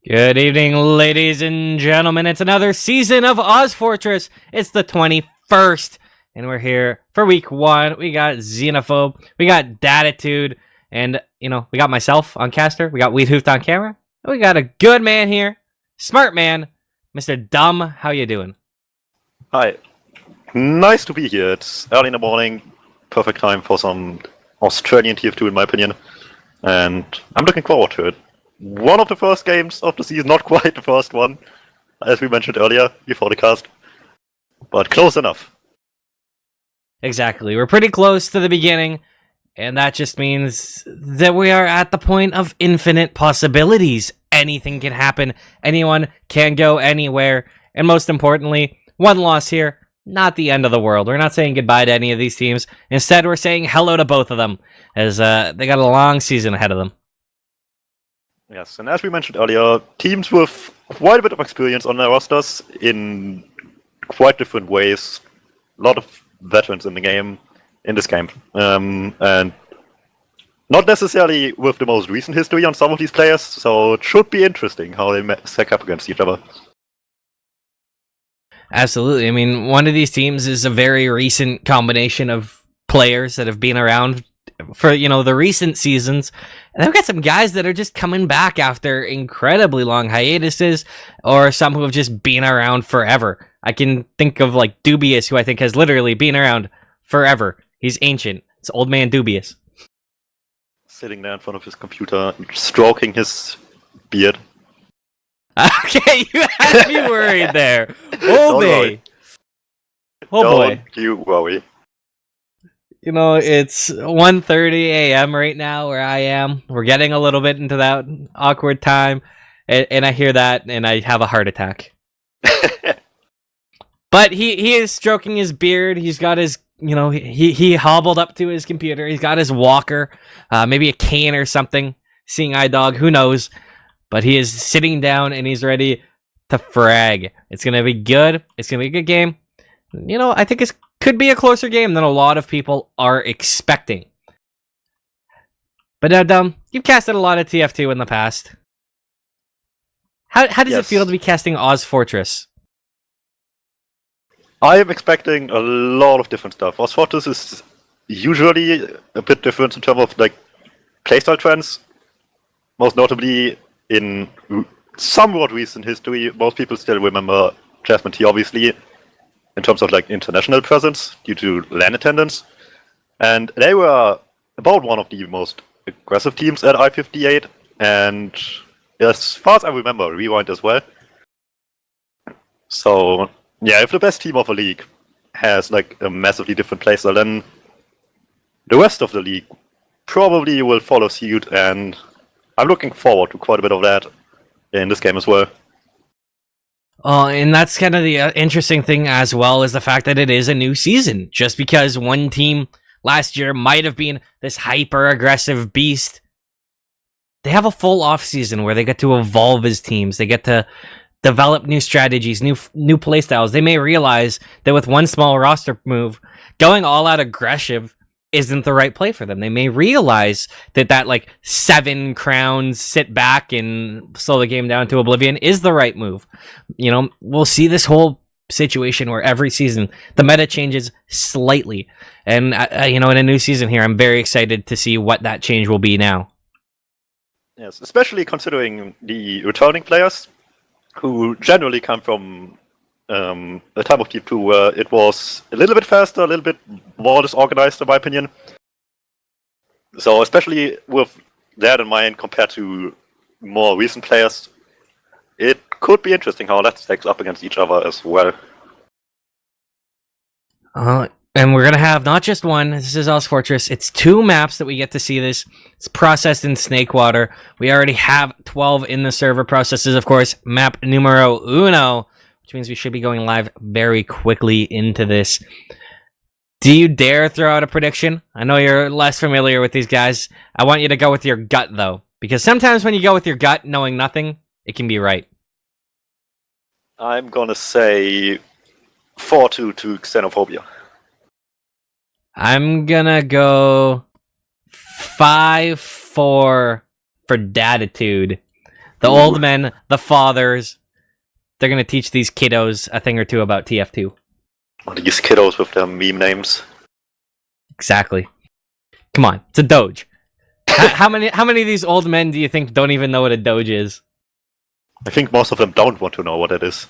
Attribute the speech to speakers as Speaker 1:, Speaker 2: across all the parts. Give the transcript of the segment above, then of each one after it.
Speaker 1: Good evening, ladies and gentlemen. It's another season of ozfortress. It's the 21st, and we're here for week 1. We got Xenophobe, we got Daditude, and, we got myself on caster, we got Wiethoofd on camera, and we got a good man here, smart man, Mr. Dumb. How you doing?
Speaker 2: Hi. Nice to be here. It's early in the morning, perfect time for some Australian TF2 in my opinion, and I'm looking forward to it. One of the first games of the season, not quite the first one, as we mentioned earlier before the cast, but close enough.
Speaker 1: Exactly. We're pretty close to the beginning, and that just means that we are at the point of infinite possibilities. Anything can happen, anyone can go anywhere, and most importantly, one loss here, not the end of the world. We're not saying goodbye to any of these teams. Instead, we're saying hello to both of them, as they got a long season ahead of them.
Speaker 2: Yes, and as we mentioned earlier, teams with quite a bit of experience on their rosters in quite different ways. A lot of veterans in the game, in this game. And not necessarily with the most recent history on some of these players, so it should be interesting how they stack up against each other.
Speaker 1: Absolutely. I mean, one of these teams is a very recent combination of players that have been around for, the recent seasons. And they've got some guys that are just coming back after incredibly long hiatuses, or some who have just been around forever. I can think of, Dubious, who I think has literally been around forever. He's ancient. It's old man Dubious.
Speaker 2: Sitting there in front of his computer, stroking his beard.
Speaker 1: Okay, you had me worried there. Oh, boy. Oh, boy.
Speaker 2: Don't you worry.
Speaker 1: It's 1:30 a.m. right now where I am. We're getting a little bit into that awkward time, and I hear that, and I have a heart attack. But he is stroking his beard. He's got his, he hobbled up to his computer. He's got his walker, maybe a cane or something. Seeing eye dog, who knows? But he is sitting down, and he's ready to frag. It's going to be good. It's going to be a good game. I think it could be a closer game than a lot of people are expecting. But now, Dumb, you've casted a lot of TF2 in the past. How does it feel to be casting ozfortress?
Speaker 2: I am expecting a lot of different stuff. ozfortress is usually a bit different in terms of playstyle trends. Most notably in somewhat recent history, most people still remember Jasmine T, obviously, in terms of international presence due to LAN attendance. And they were about one of the most aggressive teams at I-58, and as far as I remember, Rewind as well. So, yeah, if the best team of a league has a massively different playstyle, then the rest of the league probably will follow suit, and I'm looking forward to quite a bit of that in this game as well.
Speaker 1: And that's kind of the interesting thing as well, is the fact that it is a new season. Just because one team last year might have been this hyper-aggressive beast, they have a full off-season where they get to evolve as teams. They get to develop new strategies, new playstyles. They may realize that with one small roster move, going all-out aggressive isn't the right play for them. They may realize that 7 crowns, sit back and slow the game down to oblivion is the right move. We'll see this whole situation where every season the meta changes slightly. And, in a new season here, I'm very excited to see what that change will be now.
Speaker 2: Yes, especially considering the returning players, who generally come from a time of TF2 where it was a little bit faster, a little bit more disorganized, in my opinion. So especially with that in mind, compared to more recent players, it could be interesting how that stacks up against each other as well.
Speaker 1: And we're going to have not just one, this is ozfortress, it's 2 maps that we get to see this. It's processed in Snakewater. We already have 12 in the server processes, of course, map numero uno, which means we should be going live very quickly into this. Do you dare throw out a prediction? I know you're less familiar with these guys. I want you to go with your gut, though, because sometimes when you go with your gut, knowing nothing, it can be right.
Speaker 2: I'm gonna say 4-2 to Xenophobia.
Speaker 1: I'm gonna go 5-4 for Daditude. The old men, the fathers, they're going to teach these kiddos a thing or two about TF2.
Speaker 2: Oh, these kiddos with their meme names.
Speaker 1: Exactly. Come on, it's a Doge. How many of these old men do you think don't even know what a Doge is?
Speaker 2: I think most of them don't want to know what it is.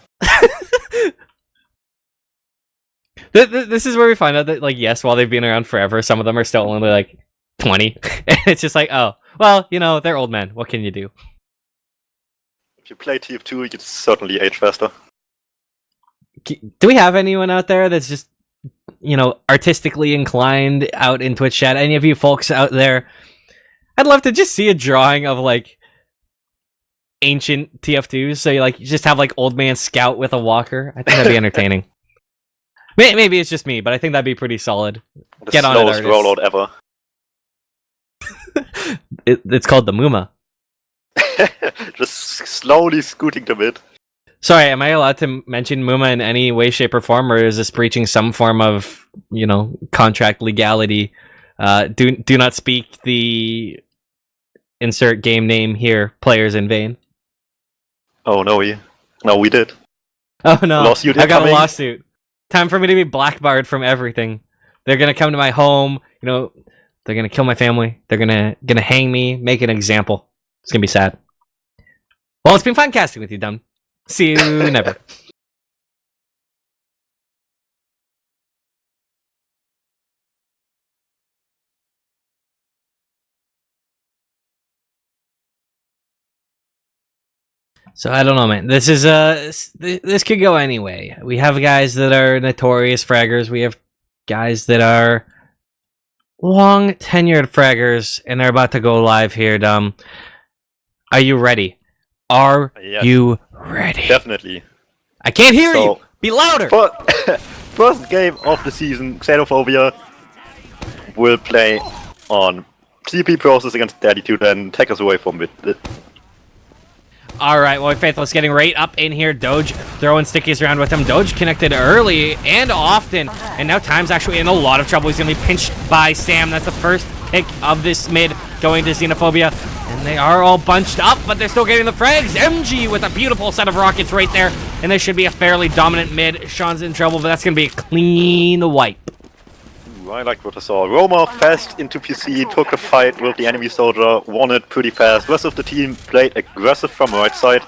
Speaker 1: This is where we find out that, like, yes, while they've been around forever, some of them are still only, like, 20. It's just like, oh, well, you know, they're old men. What can you do?
Speaker 2: If you play TF2, you certainly age faster.
Speaker 1: Do we have anyone out there that's just, you know, artistically inclined out in Twitch chat? Any of you folks out there? I'd love to just see a drawing of, like, ancient TF2s. So you just have, like, old man Scout with a walker. I think that'd be entertaining. Maybe it's just me, but I think that'd be pretty solid.
Speaker 2: Get on it, artists. Rollout ever.
Speaker 1: It's called the Muma.
Speaker 2: Just slowly scooting to mid.
Speaker 1: Sorry, am I allowed to mention Muma in any way, shape, or form, or is this breaching some form of, you know, contract legality? Do not speak the insert game name here, players in vain.
Speaker 2: Oh no, we did.
Speaker 1: Oh no,
Speaker 2: lawsuit
Speaker 1: I got a lawsuit. Time for me to be blackbarred from everything. They're gonna come to my home, you know, they're gonna kill my family, they're gonna hang me, make an example. It's gonna be sad. Well, it's been fun casting with you, Dum. See you never. So I don't know, man. This is this could go anyway. We have guys that are notorious fraggers. We have guys that are long tenured fraggers, and they're about to go live here. Dum, are you ready? Are you ready?
Speaker 2: Definitely.
Speaker 1: I can't hear you. Be louder.
Speaker 2: First game of the season, Xenophobia will play on TP process against Daditude and take us away from it.
Speaker 1: Alright, well, Faithless getting right up in here. Doge throwing stickies around with him. Doge connected early and often. And now Time's actually in a lot of trouble. He's going to be pinched by Sam. That's the first pick of this mid going to Xenophobia. And they are all bunched up, but they're still getting the frags. MG with a beautiful set of rockets right there. And this should be a fairly dominant mid. Sean's in trouble, but that's going to be a clean wipe.
Speaker 2: I like what I saw. Roma fast into PC, took a fight with the enemy soldier, won it pretty fast. Rest of the team played aggressive from right side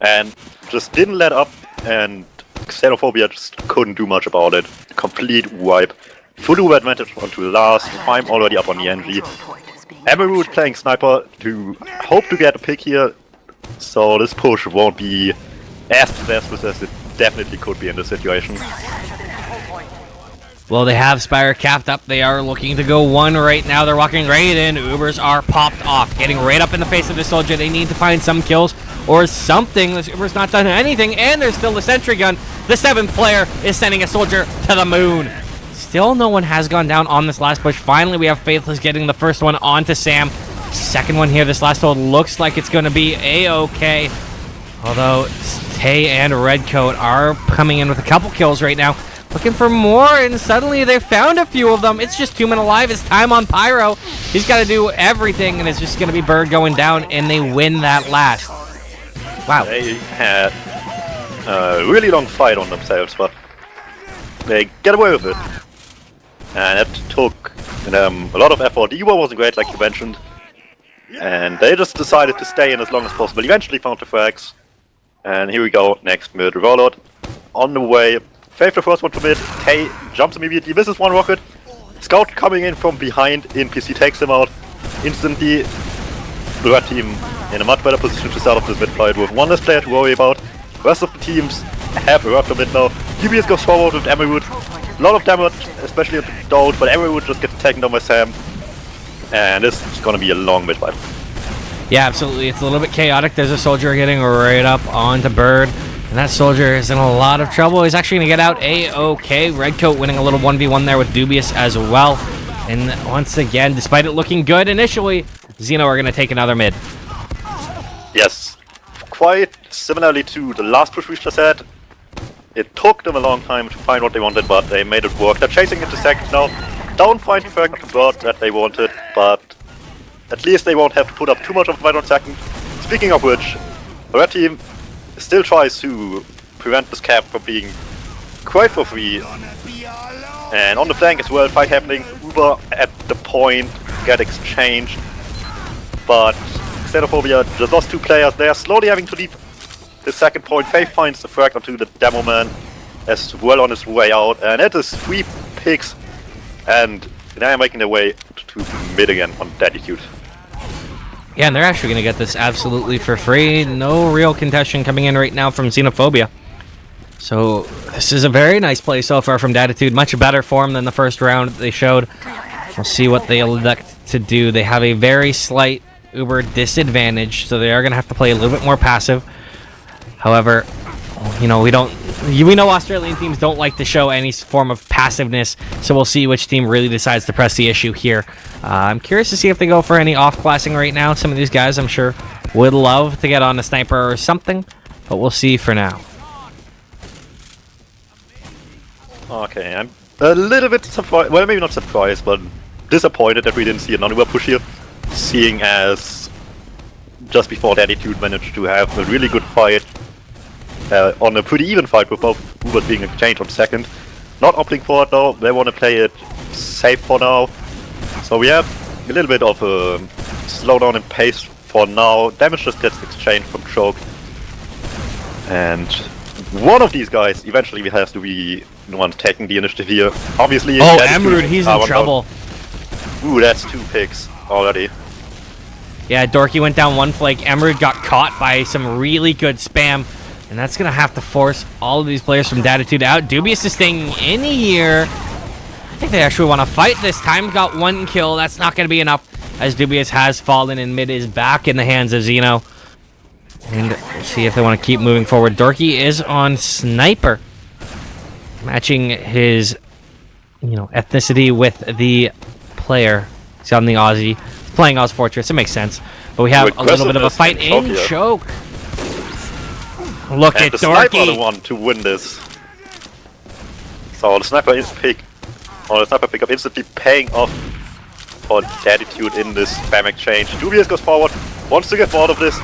Speaker 2: and just didn't let up, and Xenophobia just couldn't do much about it. Complete wipe. Full advantage onto last. I'm already up on the NG. Emerald playing sniper to hope to get a pick here, so this push won't be as disastrous as it definitely could be in this situation.
Speaker 1: Well, they have Spire capped up. They are looking to go one right now. They're walking right in. Ubers are popped off, getting right up in the face of the soldier. They need to find some kills or something. This Uber's not done anything, and there's still the sentry gun. The 7th player is sending a soldier to the moon. Still no one has gone down on this last push. Finally, we have Faithless getting the first one onto Sam. Second one here. This last hold looks like it's going to be A-OK. Although Tay and Redcoat are coming in with a couple kills right now. Looking for more, and suddenly they found a few of them. It's just 2 men alive. It's Time on Pyro. He's got to do everything, and it's just going to be Bird going down, and they win that last. Wow.
Speaker 2: They had a really long fight on themselves, but they get away with it. And it took a lot of effort. Evo wasn't great, like you mentioned. And they just decided to stay in as long as possible. Eventually found the frags. And here we go, next mid rollout. On the way. Fave the first one to mid, Tay jumps immediately, misses one rocket. Scout coming in from behind, NPC takes him out. Instantly, the red team in a much better position to start off this mid fight with one less player to worry about. Rest of the teams have arrived to mid now. UBS goes forward with Emerald. A lot of damage, especially at the Doge, but Emerald just gets taken down by Sam. And this is gonna be a long mid fight.
Speaker 1: Yeah, absolutely. It's a little bit chaotic. There's a soldier getting right up onto Bird. And that soldier is in a lot of trouble. He's actually going to get out A-OK. Redcoat winning a little 1v1 there with Dubious as well. And once again, despite it looking good initially, Xeno are going to take another mid.
Speaker 2: Yes. Quite similarly to the last push we just had. It took them a long time to find what they wanted, but they made it work. They're chasing into seconds now. Don't find the frag of the bird that they wanted, but at least they won't have to put up too much of a fight on second. Speaking of which, The red team still tries to prevent this cap from being quite for free. And on the flank as well, fight happening. Uber at the point get exchanged. But Xenophobia just lost 2 players. They are slowly having to leave the second point. Faith finds the frag onto the demo man as well on his way out. And it is 3 picks. And they are making their way to mid again on Daditude.
Speaker 1: Yeah, and they're actually going to get this absolutely for free. No real contention coming in right now from Xenophobia. So this is a very nice play so far from Daditude. Much better form than the first round they showed. We'll see what they elect to do. They have a very slight Uber disadvantage, so they are going to have to play a little bit more passive. However, you know, we know Australian teams don't like to show any form of passiveness, so we'll see which team really decides to press the issue here. I'm curious to see if they go for any off-classing right now. Some of these guys, I'm sure, would love to get on a sniper or something, but we'll see for now.
Speaker 2: Okay, I'm a little bit surprised, well, maybe not surprised, but disappointed that we didn't see a non-Uber push here, seeing as just before Daditude managed to have a really good fight, on a pretty even fight with both Ubers being exchanged on second. Not opting for it though, they want to play it safe for now. So we have a little bit of a slowdown in pace for now. Damage just gets exchanged from choke. And one of these guys eventually has to be the one taking the initiative here. Obviously,
Speaker 1: oh, Emerald, he's in trouble.
Speaker 2: Ooh, that's 2 picks already.
Speaker 1: Yeah, Dorky went down 1 flank. Emerald got caught by some really good spam. And that's going to have to force all of these players from Daditude out. Dubious is staying in here. I think they actually want to fight this time. Got 1 kill. That's not going to be enough, as Dubious has fallen and mid is back in the hands of Xeno. And we'll see if they want to keep moving forward. Dorky is on Sniper, matching his, ethnicity with the player. He's on the Aussie. He's playing ozfortress. It makes sense. But we have a little bit of a fight in choke. Look at
Speaker 2: the
Speaker 1: Dorky.
Speaker 2: Sniper the one to win this. So the Sniper pick up instantly paying off for Daditude in this spam exchange. Dubious goes forward, wants to get more of this.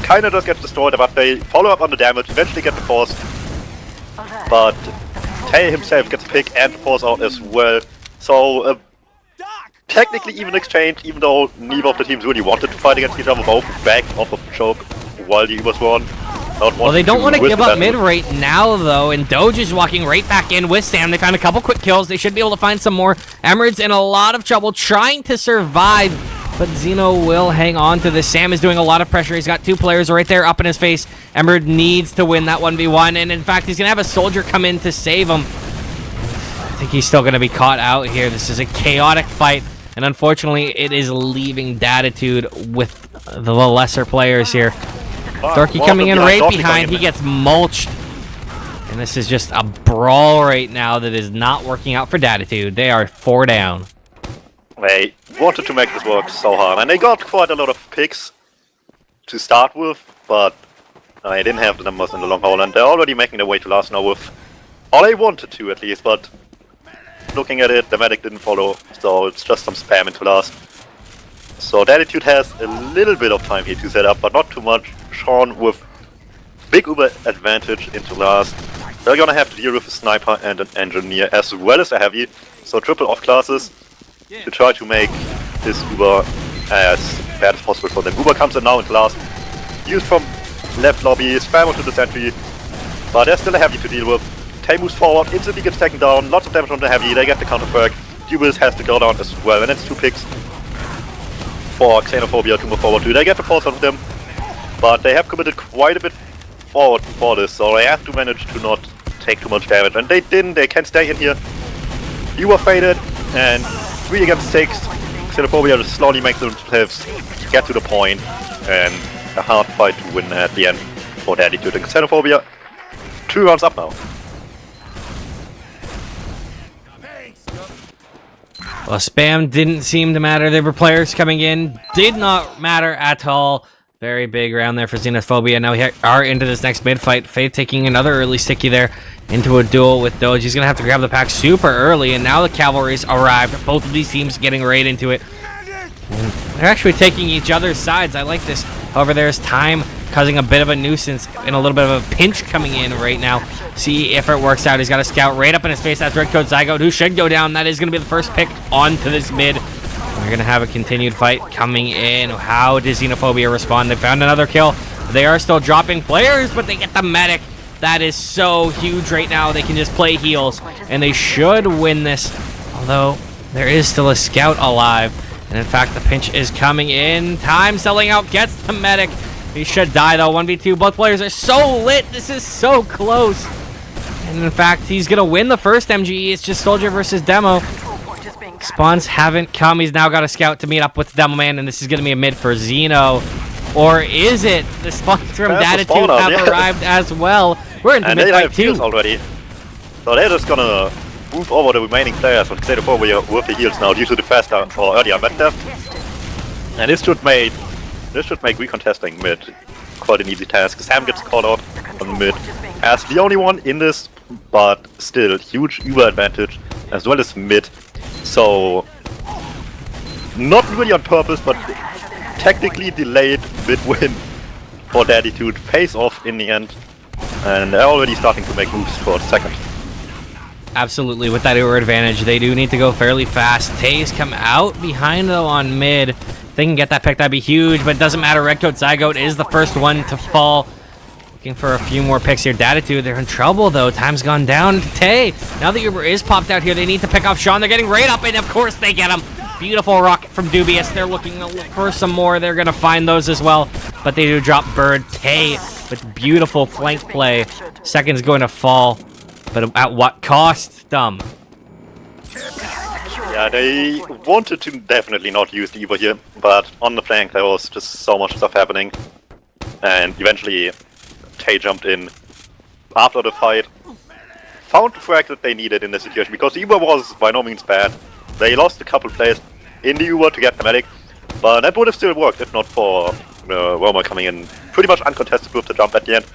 Speaker 2: Kinda does get destroyed, but they follow up on the damage, eventually get the force. But Tay himself gets a pick and the force out as well. So technically even exchange, even though neither of the teams really wanted to fight against each other, both back off of the choke while the Ubers won.
Speaker 1: Well, they don't want to give up mid right now, though, and Doge is walking right back in with Sam. They found a couple quick kills. They should be able to find some more. Emerald's in a lot of trouble trying to survive, but Xeno will hang on to this. Sam is doing a lot of pressure. He's got 2 players right there up in his face. Emerald needs to win that 1v1, and in fact, he's going to have a soldier come in to save him. I think he's still going to be caught out here. This is a chaotic fight, and unfortunately, it is leaving Daditude with the lesser players here. Dorky coming in right behind, he gets mulched. And this is just a brawl right now that is not working out for Daditude. They are 4 down.
Speaker 2: They wanted to make this work so hard, and they got quite a lot of picks to start with, but they didn't have the numbers in the long haul, and they're already making their way to last now with, or they wanted to at least, but looking at it, the medic didn't follow, so it's just some spam into last. So Daditude has a little bit of time here to set up, but not too much. Sean with big Uber advantage into last. They're gonna have to deal with a sniper and an engineer as well as a heavy. So triple off classes to try to make this Uber as bad as possible for them. Uber comes in now into last. Used from left lobby, spam onto the sentry. But there's still a heavy to deal with. Tay moves forward, instantly gets taken down. Lots of damage on the heavy, they get the counter frag. Dubious has to go down as well, and it's 2 picks for Xenophobia to move forward to. They get the force out of them, but they have committed quite a bit forward for this, so they have to manage to not take too much damage, and they didn't. They can stay in here. You were faded, and 3 against 6. Xenophobia just slowly makes themselves get to the point, and a hard fight to win at the end for Daditude. And Xenophobia 2 rounds up now.
Speaker 1: Well, spam didn't seem to matter. There were players coming in. Did not matter at all. Very big round there for Xenophobia. Now we are into this next mid fight. Faith taking another early sticky there into a duel with Doge. He's going to have to grab the pack super early, and now the cavalry's arrived. Both of these teams getting right into it. And they're actually taking each other's sides. I like this. However, there's time causing a bit of a nuisance and a little bit of a pinch coming in right now. See if it works out. He's got a scout right up in his face. That's Redcoat Zygote, who should go down. That is going to be the first pick onto this mid. We're going to have a continued fight coming in. How does Xenophobia respond? They found another kill. They are still dropping players, but they get the medic. That is so huge right now. They can just play heals, and they should win this. Although, there is still a scout alive. And in fact, the pinch is coming in. Time selling out gets the medic. He should die, though. 1v2. Both players are so lit. This is so close. And in fact, he's going to win the first MGE. It's just Soldier versus Demo. Spawns haven't come. He's now got a scout to meet up with Demo Man, and this is going to be a mid for Xeno. Or is it? The spawns from Daditude have arrived as well. We're into mid fight too.
Speaker 2: Already. So they're just gonna move over the remaining players on xenophobia with the heals now due to the faster or earlier med death. And this should make recontesting mid quite an easy task. Sam gets called out on mid as the only one in this, but still huge Uber advantage as well as mid. So not really on purpose, but technically delayed mid win for Daditude pays off in the end. And they're already starting to make moves towards second.
Speaker 1: Absolutely, with that Uber advantage, they do need to go fairly fast. Tays come out behind, though, on mid. If they can get that pick, that'd be huge, but it doesn't matter. Redcoat Zygote is the first one to fall. Looking for a few more picks here. Daditude, they're in trouble, though. Time's gone down to Tay. Now that Uber is popped out here, they need to pick off Sean. They're getting right up, and of course they get him. Beautiful rocket from Dubious. They're looking for some more. They're going to find those as well, but they do drop Bird. Tay with beautiful flank play. Second's going to fall, but at what cost? Dumb.
Speaker 2: Yeah, they wanted to definitely not use the Uber here, but on the flank there was just so much stuff happening. And eventually, Tay jumped in after the fight. Found the frag that they needed in this situation, because the Uber was by no means bad. They lost a couple players in the Uber to get the medic, but that would have still worked if not for Roma coming in pretty much uncontested with the jump at the end.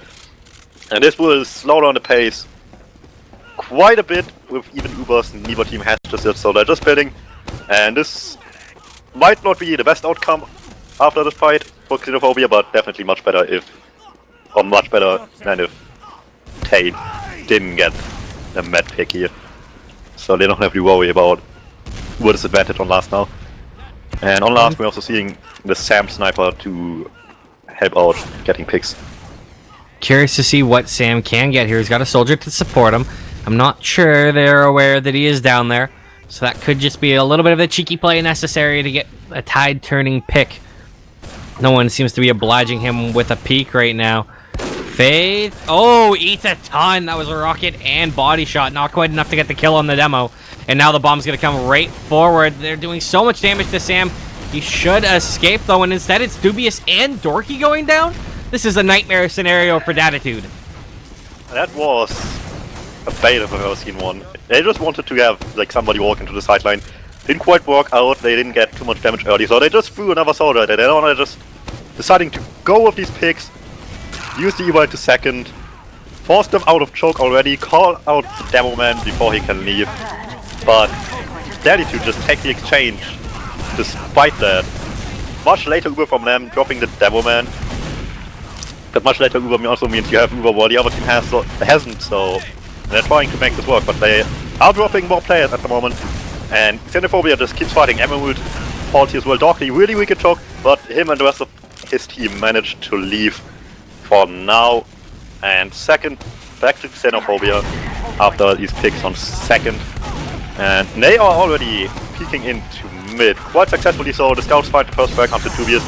Speaker 2: And this will slow down the pace quite a bit with even Ubers, and neither team has just it, so they're just building. And this might not be the best outcome after this fight for Xenophobia, but definitely much better than if Tay didn't get the med pick here. So they don't have to worry about Uber disadvantage on last now. And on last, we're also seeing the Sam sniper to help out getting picks.
Speaker 1: Curious to see what Sam can get here. He's got a soldier to support him. I'm not sure they're aware that he is down there, so that could just be a little bit of a cheeky play necessary to get a tide-turning pick. No one seems to be obliging him with a peek right now. Faith, oh, eats a ton. That was a rocket and body shot. Not quite enough to get the kill on the Demo. And now the bomb's going to come right forward. They're doing so much damage to Sam. He should escape, though, and instead it's Dubious and Dorky going down. This is a nightmare scenario for Daditude.
Speaker 2: That was a bait if I've ever seen one. They just wanted to have like somebody walk into the sideline. Didn't quite work out. They didn't get too much damage early, so they just threw another soldier at it. They're not just deciding to go with these picks, use the Evo into second, force them out of choke already, call out the Demo Man before he can leave. But Daditude just take the exchange despite that. Much later Uber from them, dropping the Demo Man. But much later Uber also means you have Uber while the other team hasn't, so they're trying to make this work, but they are dropping more players at the moment. And Xenophobia just keeps fighting. Emerald faulty as well. Dorky really weak at choke, but him and the rest of his team managed to leave for now. And second, back to Xenophobia after these picks on second. And they are already peeking into mid quite successfully, so the scouts find the first frag onto Dubious.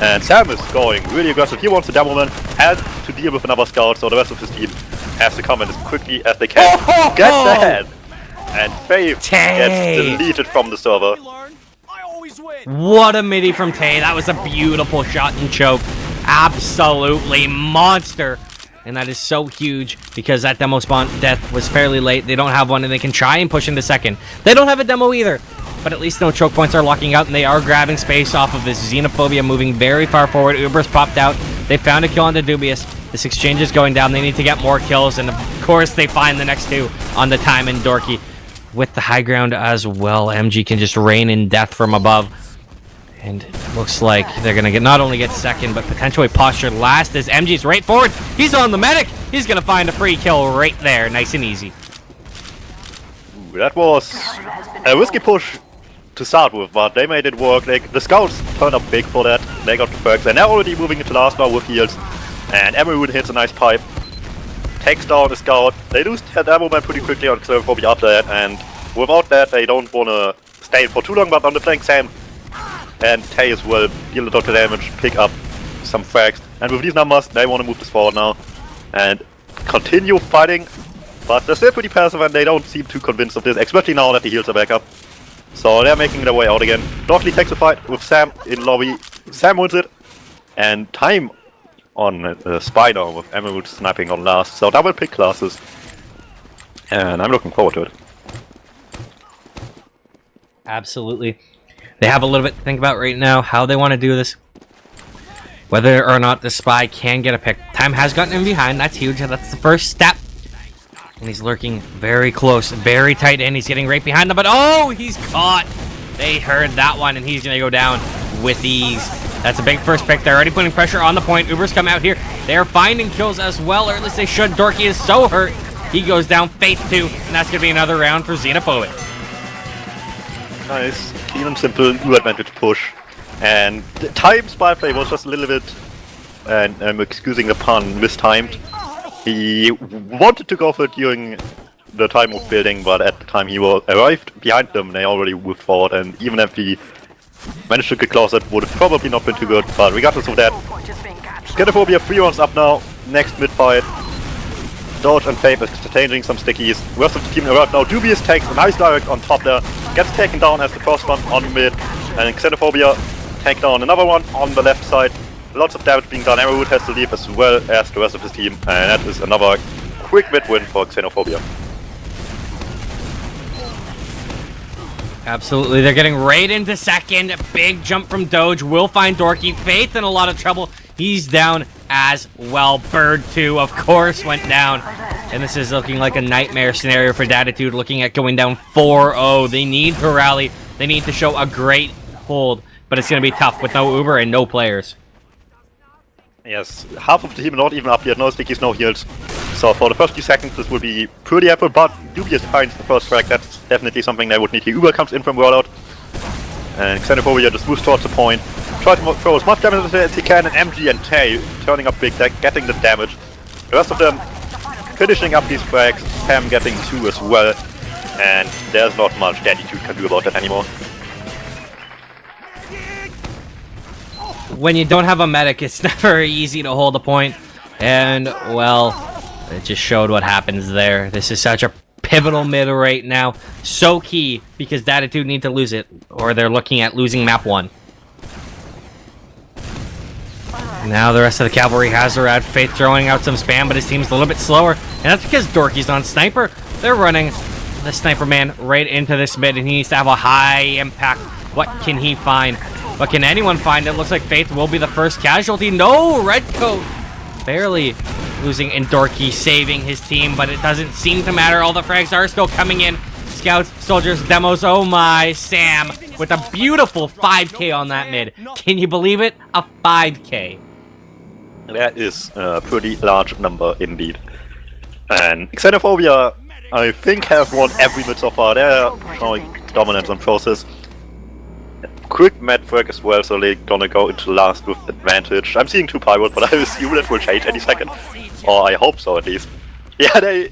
Speaker 2: And Sam is going really aggressive. He wants the Demoman, has to deal with another scout, so the rest of his team has to come in as quickly as they can. Get that! And Faith gets deleted from the server.
Speaker 1: What a midi from Tay. That was a beautiful shot and choke. Absolutely monster. And that is so huge because that demo spawn death was fairly late. They don't have one, and they can try and push into second. They don't have a demo either, but at least no choke points are locking out, and they are grabbing space off of this Xenophobia, moving very far forward. Uber's popped out. They found a kill on the Dubious. This exchange is going down. They need to get more kills, and of course they find the next two on the Time and Dorky with the high ground as well. MG can just rain in death from above. And looks like they're gonna not only get second, but potentially postured last as MG's right forward. He's on the medic. He's gonna find a free kill right there, nice and easy.
Speaker 2: Ooh, that was a risky push to start with, but they made it work. Like, the scouts turned up big for that. They got the perks, and they're already moving into last now with heals. And Emerald hits a nice pipe, takes down the scout. They lose that movement pretty quickly on xenophobia after that, and without that, they don't wanna stay for too long. But on the flank, Sam and Tails will deal a lot of damage, pick up some frags, and with these numbers, they want to move this forward now and continue fighting, but they're still pretty passive and they don't seem too convinced of this, especially now that the heals are back up. So they're making their way out again. Dockley takes a fight with Sam in lobby. Sam wins it, and time on Spider with Emerald sniping on last, so double pick classes, and I'm looking forward to it.
Speaker 1: Absolutely. They have a little bit to think about right now, how they want to do this. Whether or not the spy can get a pick. Time has gotten him behind, that's huge, that's the first step. And he's lurking very close, very tight in, he's getting right behind them, but oh, he's caught! They heard that one, and he's going to go down with ease. That's a big first pick, they're already putting pressure on the point. Uber's come out here, they're finding kills as well, or at least they should. Dorky is so hurt, he goes down, Faith too, and that's going to be another round for Xenophobic.
Speaker 2: Nice, clean and simple, new advantage push. And the time spy play was just a little bit, and I'm excusing the pun, mistimed. He wanted to go for it during the time of building, but at the time he arrived behind them, they already moved forward, and even if he managed to get close, it would have probably not been too good, but regardless of that, Xenophobia 3 rounds up now, next mid-fight. Doge and Faith exchanging some stickies. Rest of the team around now. Dubious takes a nice direct on top there. Gets taken down as the first one on mid. And Xenophobia take down another one on the left side. Lots of damage being done. Emerald has to leave as well as the rest of his team. And that is another quick mid win for Xenophobia.
Speaker 1: Absolutely, they're getting right into second. Big jump from Doge. Will find Dorky. Faith in a lot of trouble. He's down as well. Bird 2, of course, went down. And this is looking like a nightmare scenario for Daditude, looking at going down 4-0. They need to rally. They need to show a great hold. But it's going to be tough with no Uber and no players.
Speaker 2: Yes, half of the team not even up yet. No stickies, no heals. So for the first few seconds, this will be pretty effort. But Dubious finds the first frag. That's definitely something they would need. Uber comes in from rollout. And Xenophobia just moves towards the point. Tries to throw as much damage as he can, and MG and Tay turning up big, getting the damage. The rest of them finishing up these frags, Pam getting 2 as well, and there's not much Daditude can do about that anymore.
Speaker 1: When you don't have a medic, it's never easy to hold a point, and, well, it just showed what happens there. This is such a pivotal mid right now, so key, because Daditude need to lose it, or they're looking at losing map 1. Now the rest of the cavalry has her at Faith throwing out some spam, but his team's a little bit slower, and that's because Dorky's on sniper. They're running the sniper man right into this mid, and he needs to have a high impact. What can he find? What can anyone find? It looks like Faith will be the first casualty. No, red coat barely losing, and Dorky saving his team, but it doesn't seem to matter. All the frags are still coming in. Scouts, soldiers, demos, oh my, Sam with a beautiful 5k on that mid. Can you believe it? A 5k.
Speaker 2: That is a pretty large number indeed. And Xenophobia, I think, have won every mid so far. They're showing dominance on process. Quick med frag as well, so they're gonna go into last with advantage. I'm seeing 2 pyros, but I assume that will change any second. Or I hope so, at least. Yeah, they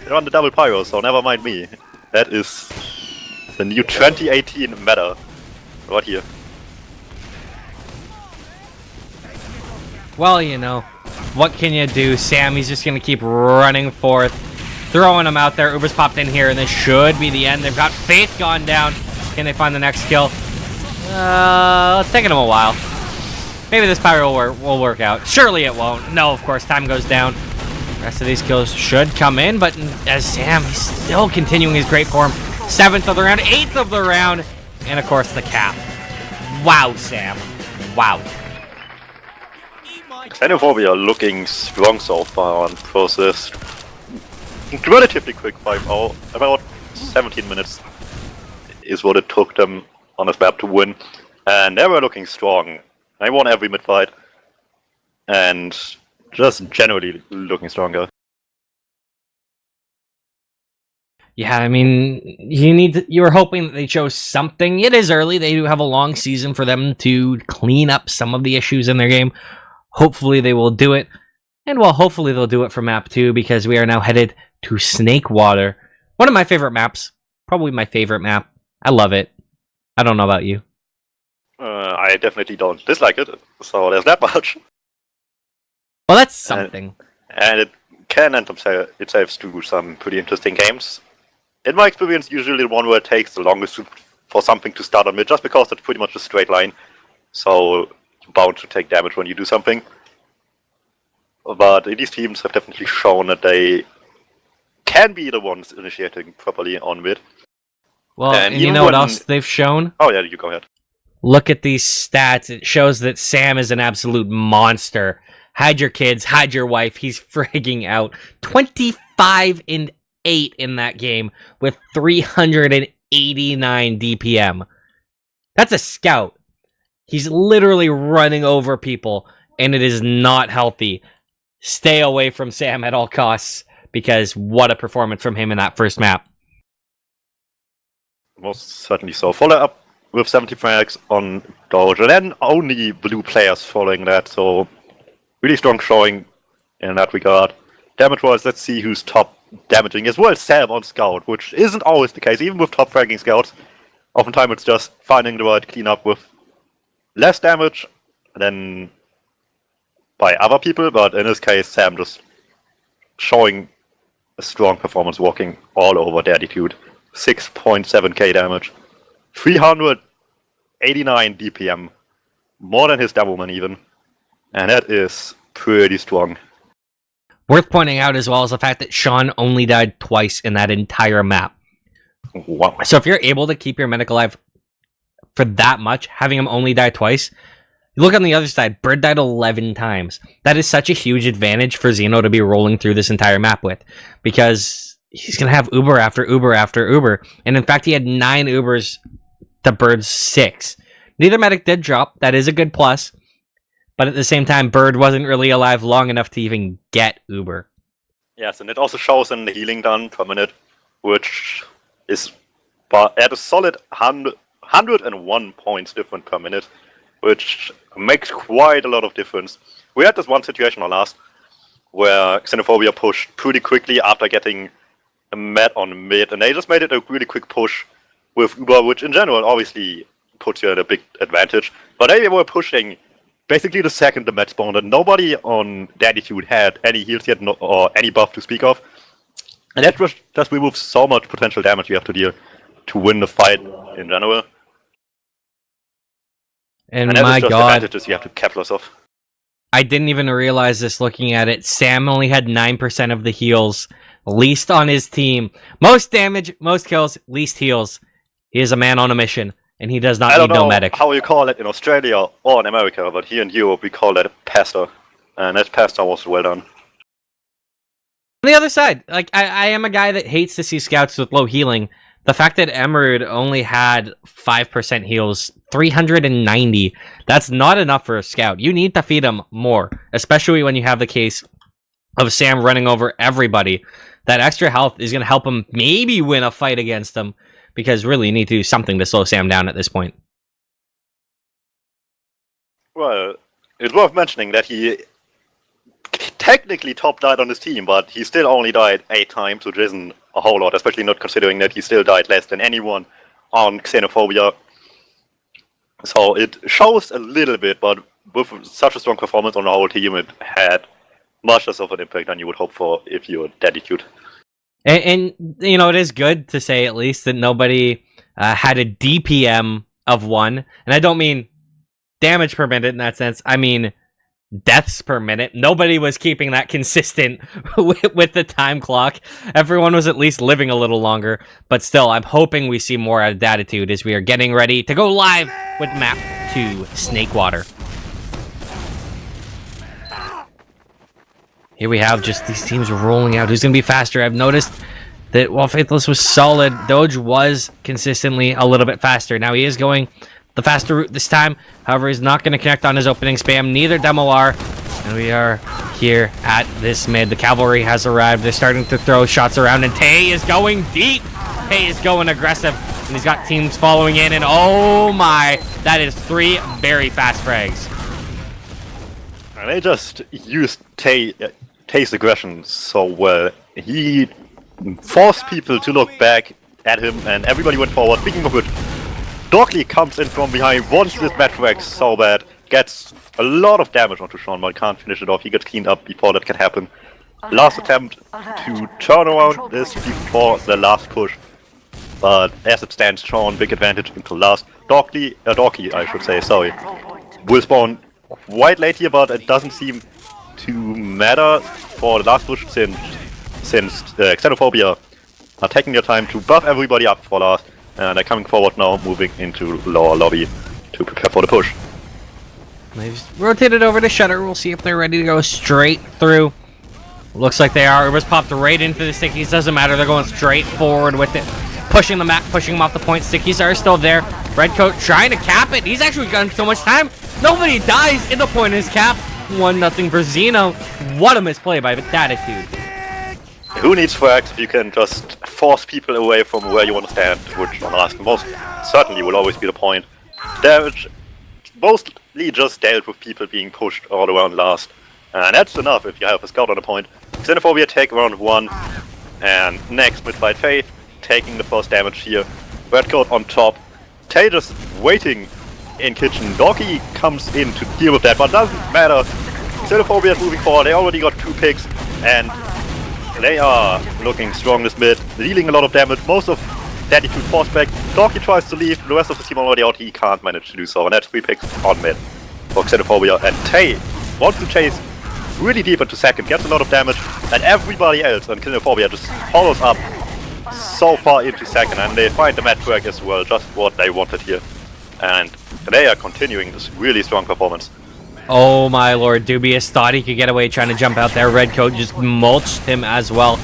Speaker 2: run the double pyro, so never mind me. That is the new 2018 meta. Right here.
Speaker 1: Well, you know, what can you do? Sam, he's just going to keep running forth, throwing them out there. Uber's popped in here, and this should be the end. They've got Faith gone down. Can they find the next kill? It's taking them a while. Maybe this pyro will work out. Surely it won't. No, of course, time goes down. The rest of these kills should come in, but as Sam, he's still continuing his great form. 7th of the round, 8th of the round, and of course the cap. Wow, Sam. Wow.
Speaker 2: Xenophobia looking strong so far on process. Relatively quick 5-0. About 17 minutes is what it took them on this map to win. And they were looking strong. They won every mid fight. And just generally looking stronger.
Speaker 1: Yeah, I mean, you were hoping that they chose something. It is early. They do have a long season for them to clean up some of the issues in their game. Hopefully they will do it. And well, hopefully they'll do it for map 2, because we are now headed to Snakewater. One of my favorite maps. Probably my favorite map. I love it. I don't know about you.
Speaker 2: I definitely don't dislike it, so there's that much.
Speaker 1: Well, that's something.
Speaker 2: And it can lend itself to some pretty interesting games. In my experience, usually the one where it takes the longest for something to start on mid, just because it's pretty much a straight line. So you're bound to take damage when you do something. But these teams have definitely shown that they can be the ones initiating properly on mid.
Speaker 1: Well, and you know what else they've shown?
Speaker 2: Oh yeah, you go ahead.
Speaker 1: Look at these stats. It shows that Sam is an absolute monster. Hide your kids, hide your wife. He's frigging out. 25-8 in that game with 389 DPM. That's a scout. He's literally running over people, and it is not healthy. Stay away from Sam at all costs, because what a performance from him in that first map.
Speaker 2: Most certainly so. Follow up with 70 frags on Doge, and then only blue players following that, so really strong showing in that regard. Damage-wise, let's see who's top damaging as well as Sam on Scout, which isn't always the case, even with top fragging Scouts. Oftentimes it's just finding the right cleanup with less damage than by other people, but in this case, Sam just showing a strong performance, walking all over Daditude. 6.7k damage. 389 DPM. More than his Devilman even. And that is pretty strong.
Speaker 1: Worth pointing out as well is the fact that Sean only died twice in that entire map.
Speaker 2: Wow.
Speaker 1: So if you're able to keep your medic alive for that much, having him only die twice, you look on the other side, Bird died 11 times. That is such a huge advantage for Xeno to be rolling through this entire map with, because he's going to have Uber after Uber after Uber. And in fact, he had 9 Ubers to Bird's 6. Neither medic did drop. That is a good plus. But at the same time, Bird wasn't really alive long enough to even get Uber.
Speaker 2: Yes, and it also shows in the healing done per minute, which is at a solid 101 points different per minute, which makes quite a lot of difference. We had this one situation on last, where Xenophobia pushed pretty quickly after getting a mat on mid, and they just made it a really quick push with Uber, which in general obviously puts you at a big advantage. But they were pushing basically the second the mat spawned, and nobody on Daditude had any heals yet, or any buff to speak of. And that just removes so much potential damage you have to deal to win the fight in general.
Speaker 1: And
Speaker 2: that
Speaker 1: my
Speaker 2: is just
Speaker 1: god,
Speaker 2: advantages you have to capitalize off.
Speaker 1: I didn't even realize this looking at it. Sam only had 9% of the heals, least on his team. Most damage, most kills, least heals. He is a man on a mission, and he does not need no medic.
Speaker 2: I don't know how you call it in Australia or in America, but here in Europe we call that pasta. And that pasta was well done.
Speaker 1: On the other side, like I am a guy that hates to see scouts with low healing. The fact that Emerald only had 5% heals, 390, that's not enough for a scout. You need to feed him more, especially when you have the case of Sam running over everybody. That extra health is going to help him maybe win a fight against them, because really you need to do something to slow Sam down at this point.
Speaker 2: Well, it's worth mentioning that he technically top died on his team, but he still only died 8 times, which isn't a whole lot, especially not considering that he still died less than anyone on Xenophobia. So it shows a little bit, but with such a strong performance on the whole team, it had much less of an impact than you would hope for if you're Daditude.
Speaker 1: And you know, it is good to say at least that nobody had a DPM of 1. And I don't mean damage per minute in that sense. I mean deaths per minute. Nobody was keeping that consistent with the time clock. Everyone was at least living a little longer. But still, I'm hoping we see more out of Daditude as we are getting ready to go live with map 2, Snakewater. Here we have just these teams rolling out. Who's going to be faster? I've noticed that while Faithless was solid, Doge was consistently a little bit faster. Now he is going the faster route this time. However, he's not going to connect on his opening spam. Neither Demo are. And we are here at this mid. The cavalry has arrived. They're starting to throw shots around, and Tay is going deep. Tay is going aggressive, and he's got teams following in, and oh my, that is 3 very fast frags.
Speaker 2: And they just used Tay's aggression so well. He forced people to look back at him, and everybody went forward. Speaking of which, Dockley comes in from behind, wants this mad frag so bad, gets a lot of damage onto Sean, but can't finish it off. He gets cleaned up before that can happen. Last attempt to turn around this before the last push. But as it stands, Sean, big advantage into last. Docky, I should say, sorry. Will spawn quite late here, but it doesn't seem to matter for the last push since Xenophobia are taking their time to buff everybody up for last. And they're coming forward now, moving into lower lobby to prepare for the push.
Speaker 1: They've rotated over to Shutter. We'll see if they're ready to go straight through. Looks like they are. It was popped right into the stickies. Doesn't matter. They're going straight forward with it. Pushing them back, pushing them off the point. Stickies are still there. Redcoat trying to cap it. He's actually gotten so much time. Nobody dies in the point is capped. 1-0 for Xeno. What a misplay by Daditude.
Speaker 2: Who needs frags if you can just force people away from where you want to stand, which on last most certainly will always be the point. Damage mostly just dealt with people being pushed all around last. And that's enough if you have a scout on the point. Xenophobia take round 1, and next mid-fight Faith, taking the first damage here. Redcoat on top. Tay just waiting in kitchen. Docky comes in to deal with that, but doesn't matter. Xenophobia is moving forward. They already got 2 picks, and they are looking strong this mid, dealing a lot of damage. Most of Daditude forced back. Docky tries to leave. The rest of the team already out. He can't manage to do so, and that's 3 picks on mid for Xenophobia. And Tay wants to chase really deep into second, gets a lot of damage, and everybody else on Xenophobia just follows up so far into second, and they find the mad frag as well, just what they wanted here. And they are continuing this really strong performance.
Speaker 1: Oh my lord, Dubious thought he could get away trying to jump out there. Redcoat just mulched him as well.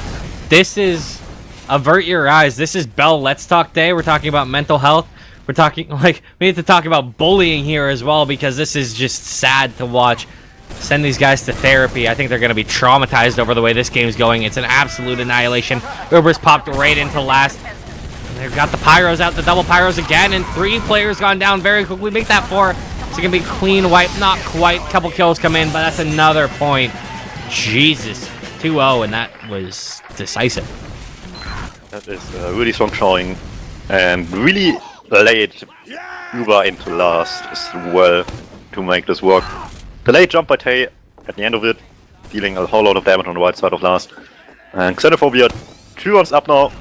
Speaker 1: This is, avert your eyes, this is Bell Let's Talk Day. We're talking about mental health. We're talking, like, we need to talk about bullying here as well, because this is just sad to watch. Send these guys to therapy. I think they're going to be traumatized over the way this game's going. It's an absolute annihilation. Uber's popped right into last. And they've got the Pyros out, the double Pyros again, and 3 players gone down very quickly. Make that 4. It's going to be clean wipe. Not quite. Couple kills come in, but that's another point. Jesus. 2-0, and that was decisive.
Speaker 2: That is a really strong showing, and really late Uber into last as well to make this work. The late jump by Tay at the end of it, dealing a whole lot of damage on the right side of last. And Xenophobia 2 rounds up now,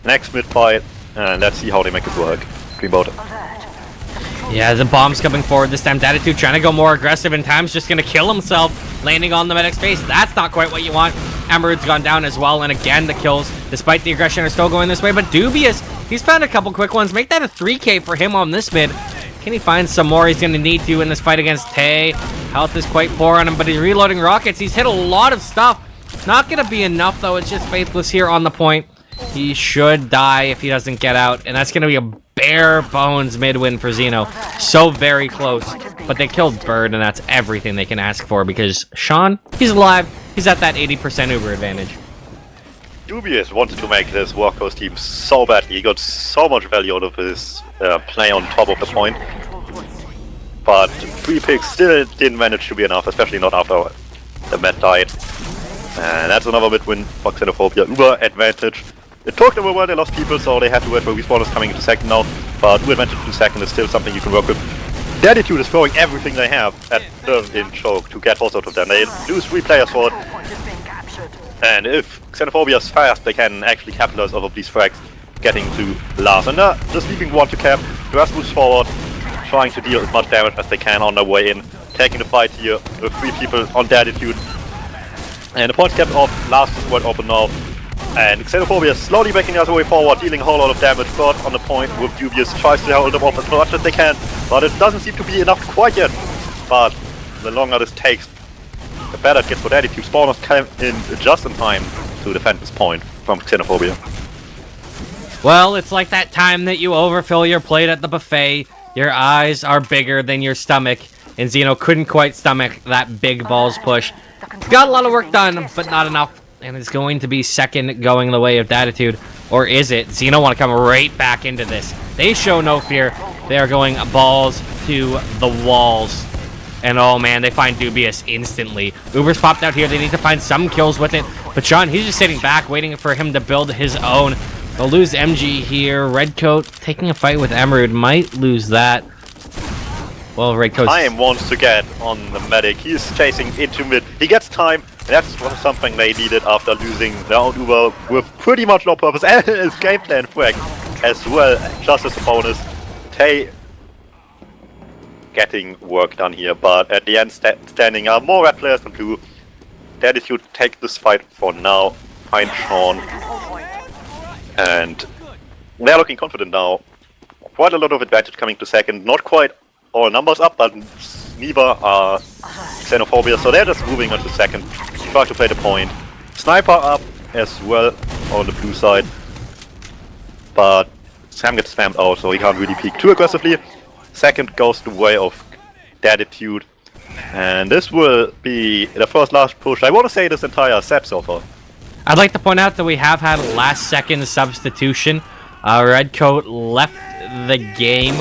Speaker 2: next mid-fight, and let's see how they make it work. Dreamboat.
Speaker 1: Yeah, the bomb's coming forward this time. Daditude trying to go more aggressive, and Time's just going to kill himself, landing on the medic's face. That's not quite what you want. Emerald's gone down as well, and again, the kills, despite the aggression, are still going this way. But Dubious, he's found a couple quick ones. Make that a 3K for him on this mid. Can he find some more? He's going to need to in this fight against Tay. Health is quite poor on him, but he's reloading rockets. He's hit a lot of stuff. Not going to be enough, though. It's just Faithless here on the point. He should die if he doesn't get out, and that's going to be a bare bones mid-win for Xeno. So very close, but they killed Bird, and that's everything they can ask for, because Sean, he's alive. He's at that 80% Uber advantage.
Speaker 2: Dubious wanted to make this workhorse team so badly. He got so much value out of his play on top of the point. But 3 picks still didn't manage to be enough, especially not after the Met died. And that's another mid-win for Xenophobia. Uber advantage. It took them a while, they lost people, so they had to wait for respawners coming into second now. But Uber advantage to second is still something you can work with. Daditude is throwing everything they have at the in choke to get force out of them. They lose 3 players for it. And if Xenophobia is fast, they can actually capitalize off of these frags, getting to last. And just leaving 1 to cap. The rest moves forward, trying to deal as much damage as they can on their way in. Taking the fight here with 3 people on Daditude. And the point kept off, last is wide open now. And Xenophobia slowly backing the other way forward, dealing a whole lot of damage. Bird on the point with Dubious, tries to hold them off as much as they can. But it doesn't seem to be enough quite yet. But the longer this takes, the better it gets for Daditude. Spawners came in just in time to defend this point from Xenophobia.
Speaker 1: Well, it's like that time that you overfill your plate at the buffet. Your eyes are bigger than your stomach, and Xeno couldn't quite stomach that big balls push. Got a lot of work done, but not enough. And it's going to be second going the way of Daditude. Or is it? Xeno want to come right back into this. They show no fear. They are going balls to the walls. And oh man, they find Dubious instantly. Uber's popped out here. They need to find some kills with it. But Sean, he's just sitting back, waiting for him to build his own. They'll lose MG here. Redcoat taking a fight with Emerald might lose that. Well, Redcoat.
Speaker 2: Time wants to get on the medic. He's chasing into mid. He gets time. That's something they needed after losing their own Uber with pretty much no purpose and his game plan frag as well, just as a bonus. Tay getting work done here, but at the end standing are more red players than blue. Daditude take this fight for now. Find Sean. And they're looking confident now. Quite a lot of advantage coming to second. Not quite all numbers up, but neither are xenophobia, so they're just moving on to second. Try to play the point. Sniper up as well on the blue side. But Sam gets spammed out, so he can't really peek too aggressively. Second goes the way of Daditude. And this will be the first last push, I want to say, this entire set so far.
Speaker 1: I'd like to point out that we have had a last second substitution. Redcoat left the game.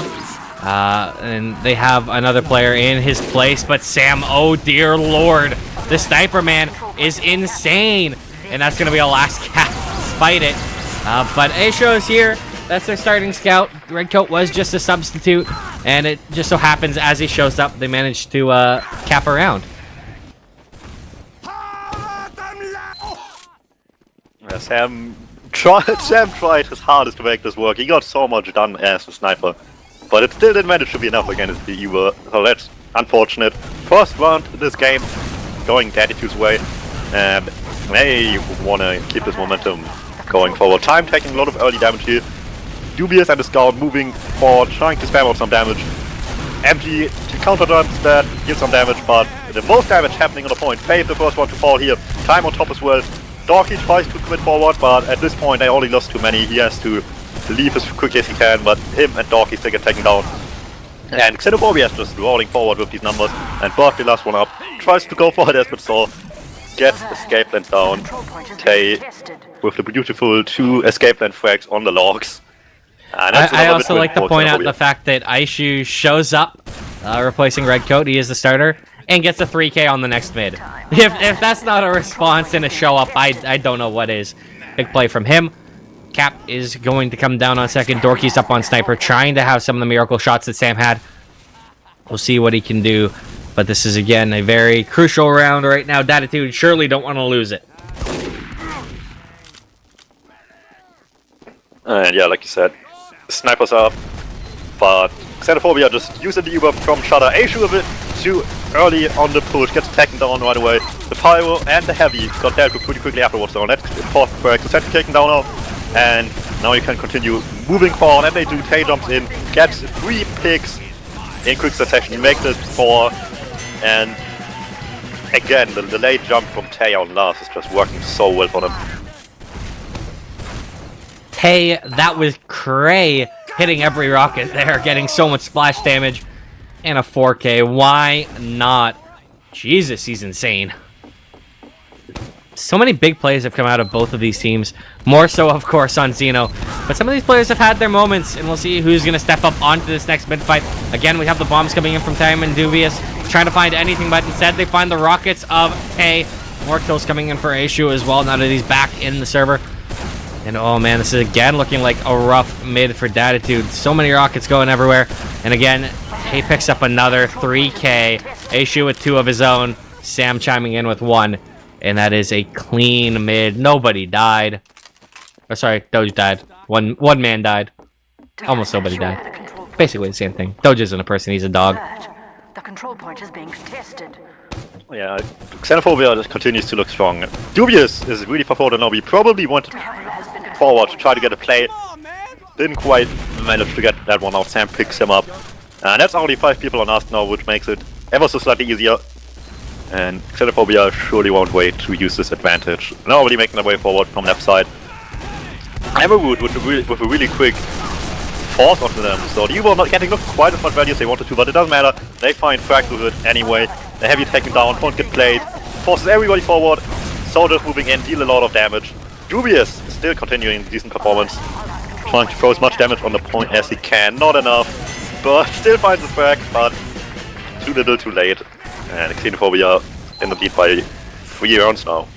Speaker 1: And they have another player in his place, but Sam, oh dear lord, the sniper man is insane, and that's gonna be a last cap despite it. But Aisho is here. That's their starting scout. Redcoat was just a substitute, and it just so happens as he shows up, they managed to cap a round.
Speaker 2: Sam tried his hardest to make this work. He got so much done as a sniper. But it still didn't manage to be enough against the Uber, so that's unfortunate. First round in this game, going Daditude's way, and they want to keep this momentum going forward. Time taking a lot of early damage here. Dubious and the Scout moving forward, trying to spam out some damage. MG counter jumps that, gives some damage, but the most damage happening on the point. Faith the first one to fall here. Time on top as well. Dorky tries to commit forward, but at this point they only lost too many. He has to leave as quickly as he can, but him and Dorky still get taken down. And Xenophobia is just rolling forward with these numbers, and Burke, the last one up, tries to go for it as but so gets escape land down. Tay with the beautiful 2 escape land frags on the logs.
Speaker 1: I also like to point out the fact that Aishu shows up, replacing Redcoat. He is the starter, and gets a 3K on the next mid. If that's not a response and a show up, I don't know what is. Big play from him. Cap is going to come down on second. Dorky's up on sniper, trying to have some of the miracle shots that Sam had. We'll see what he can do. But this is, again, a very crucial round right now. Daditude surely don't want to lose it.
Speaker 2: And yeah, like you said, snipers are up. But Xenophobia just using the Uber from Shutter. Aishu a bit too early on the push, gets taken down right away. The Pyro and the Heavy got dealt with pretty quickly afterwards, so that's important for Xenophobia taken down now. And now you can continue moving forward, and they do. Tay jumps in, gets 3 picks in quick succession. You make this 4, and again, the late jump from Tay on last is just working so well for them.
Speaker 1: Tay, that was cray, hitting every rocket there, getting so much splash damage, and a 4K. Why not? Jesus, he's insane. So many big plays have come out of both of these teams. More so, of course, on Xeno. But some of these players have had their moments, and we'll see who's going to step up onto this next mid-fight. Again, we have the bombs coming in from Time and Dubious, trying to find anything, but instead they find the rockets of Tay. More kills coming in for Aishu as well, now that he's back in the server. And oh man, this is again looking like a rough mid for Daditude. So many rockets going everywhere. And again, Tay picks up another 3K. Aishu with 2 of his own. Sam chiming in with 1. And that is a clean mid. Nobody died. Oh, sorry, Doge died. One man died. Almost nobody died. Basically the same thing. Doge isn't a person, he's a dog.
Speaker 3: The control point is being contested.
Speaker 2: Yeah, Xenophobia just continues to look strong. Dubious is really far forward now. He probably wanted forward to try to get a play. Didn't quite manage to get that one out. Sam picks him up. And that's only 5 people on us now, which makes it ever so slightly easier. And Xenophobia surely won't wait to use this advantage. Nobody making their way forward from left side. Emerald with a really quick force onto them. So the U-boat not getting quite as much value as they wanted to, but it doesn't matter. They find frag to it anyway. The heavy taken down, won't get played. Forces everybody forward. Soldiers moving in, deal a lot of damage. Dubious is still continuing decent performance. Trying to throw as much damage on the point as he can. Not enough, but still finds the frag, but too little too late. And Xenophobia in the lead by 3 rounds now.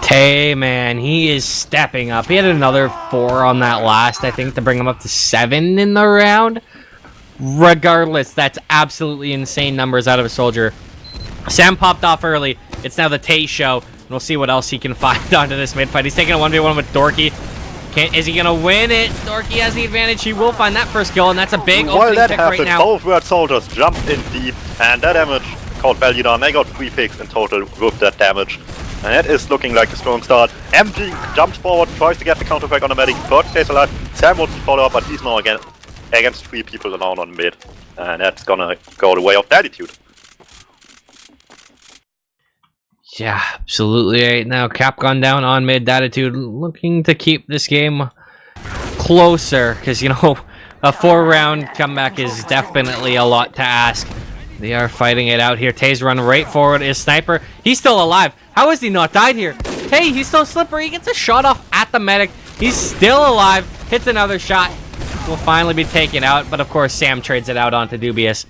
Speaker 1: Tay, man, he is stepping up. He had another 4 on that last, I think, to bring him up to 7 in the round. Regardless, that's absolutely insane numbers out of a soldier. Sam popped off early. It's now the Tay show. And we'll see what else he can find onto this mid fight. He's taking a 1v1 with Dorky. Is he gonna win it? Dorky has the advantage. He will find that first kill, and that's a big opening
Speaker 2: that
Speaker 1: pick
Speaker 2: happened,
Speaker 1: right now.
Speaker 2: both Word soldiers jumped in deep, and that damage called value down. They got 3 picks in total with that damage. And that is looking like a strong start. MG jumps forward, tries to get the counter frag on the medic, but stays alive. Sam wants to follow up, but he's now again against 3 people alone on mid. And that's gonna go the way of Daditude.
Speaker 1: Yeah, absolutely. Right now, Cap gone down on mid. Daditude looking to keep this game closer, because, you know, a 4-round comeback is definitely a lot to ask. They are fighting it out here. Tay's run right forward. Is Sniper. He's still alive. How has he not died here? Tay, he's still slippery. He gets a shot off at the medic. He's still alive. Hits another shot. Will finally be taken out. But, of course, Sam trades it out onto Dubious.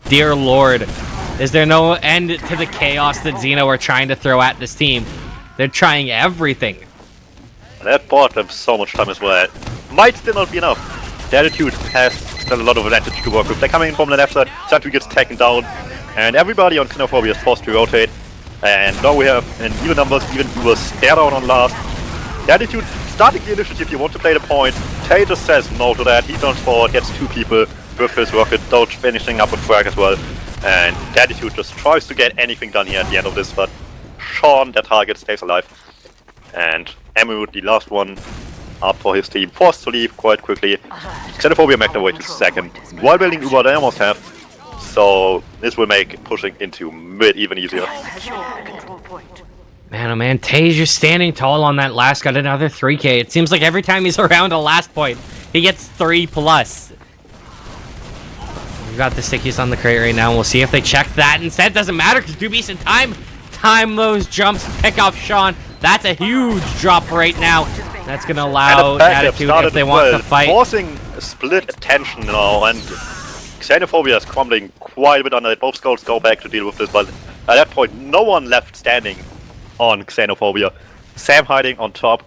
Speaker 1: Dear Lord. Is there no end to the chaos that Xeno are trying to throw at this team? They're trying everything.
Speaker 2: That bought them so much time as well. Might still not be enough. Daditude has still a lot of advantage to work with. They're coming in from the left side. Santu gets taken down. And everybody on Xenophobia is forced to rotate. And now we have in even numbers, even who will stare down on last. Daditude starting the initiative. You want to play the point. Tay just says no to that. He turns forward, gets 2 people with his rocket. Doge finishing up with frag as well. And Daditude just tries to get anything done here at the end of this, but Sean, the target, stays alive. And Emerald, the last one, up for his team, forced to leave quite quickly. Xenophobia make their way to second. While building Uber, they almost have. So this will make pushing into mid even easier.
Speaker 1: Man, oh man, Tay's just standing tall on that last, got another 3k. It seems like every time he's around a last point, he gets 3+. We've got the stickies on the crate right now. We'll see if they check that. Instead, doesn't matter because Dubious in time those jumps, pick off Sean. That's a huge drop right now. That's going to allow Daditude if they want to fight.
Speaker 2: Forcing a split attention now, and Xenophobia is crumbling quite a bit under it. Both skulls go back to deal with this, but at that point, no one left standing on Xenophobia. Sam hiding on top.